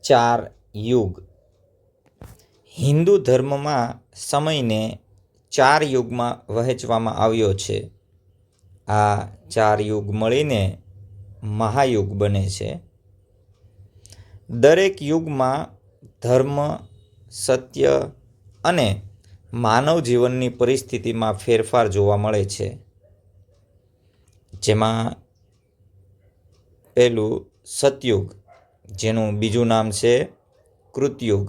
ચાર યુગ. હિન્દુ ધર્મમાં સમયને ચાર યુગમાં વહેંચવામાં આવ્યો છે. આ ચાર યુગ મળીને મહાયુગ બને છે. દરેક યુગમાં ધર્મ, સત્ય અને માનવ જીવનની પરિસ્થિતિમાં ફેરફાર જોવા મળે છે. જેમાં પહેલું સતયુગ, જેનું બીજું નામ છે કૃતયુગ.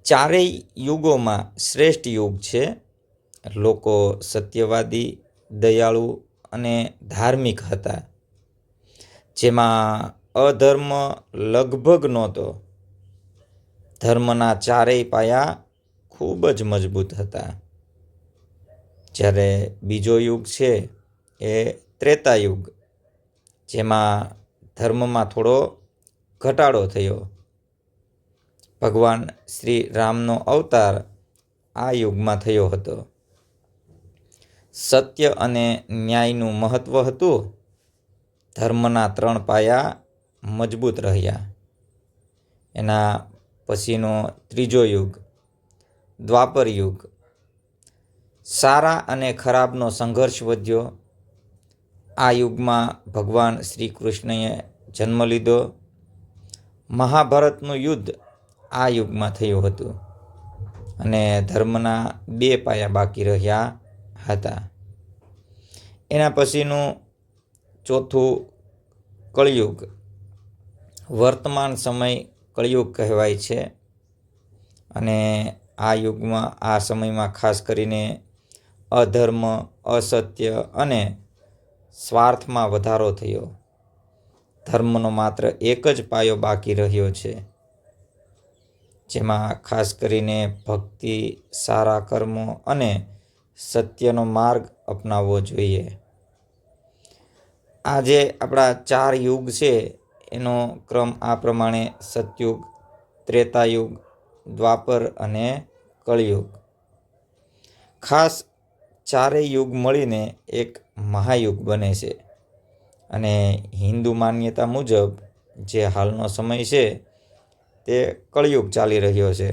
ચારેય યુગોમાં શ્રેષ્ઠ યુગ છે. લોકો સત્યવાદી, દયાળુ અને ધાર્મિક હતા, જેમાં અધર્મ લગભગ નહોતો. ધર્મના ચારેય પાયા ખૂબ જ મજબૂત હતા. જ્યારે બીજો યુગ છે એ ત્રેતાયુગ, જેમાં ધર્મમાં થોડો ઘટાડો થયો. ભગવાન શ્રી રામનો અવતાર આ યુગમાં થયો હતો. સત્ય અને ન્યાયનું મહત્વ હતું. ધર્મના ત્રણ પાયા મજબૂત રહ્યા. એના પછીનો ત્રીજો યુગ દ્વાપર યુગ. સારા અને ખરાબનો સંઘર્ષ વધ્યો. આ યુગમાં ભગવાન શ્રી કૃષ્ણએ જન્મ લીધો. મહાભારતનું યુદ્ધ આ યુગમાં થયું હતું અને ધર્મના બે પાયા બાકી રહ્યા હતા. એના પછીનું ચોથું કળિયુગ. વર્તમાન સમય કળિયુગ કહેવાય છે અને આ સમયમાં ખાસ કરીને અધર્મ, અસત્ય અને સ્વાર્થમાં વધારો થયો. ધર્મનો માત્ર એક જ પાયો બાકી રહ્યો છે, જેમાં ખાસ કરીને ભક્તિ, સારા કર્મો અને સત્યનો માર્ગ અપનાવવો જોઈએ. આજે આપણા ચાર યુગ છે એનો ક્રમ આ પ્રમાણે: સતયુગ, ત્રેતાયુગ, દ્વાપર અને કળિયુગ. ખાસ ચારેય યુગ મળીને એક મહાયુગ બને છે અને હિન્દુ માન્યતા મુજબ જે હાલનો સમય છે તે કળિયુગ ચાલી રહ્યો છે.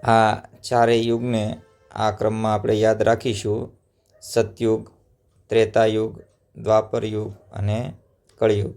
આ ચારેય યુગને આ ક્રમમાં આપણે યાદ રાખીશું: સતયુગ, ત્રેતાયુગ, દ્વાપર યુગ અને કળિયુગ.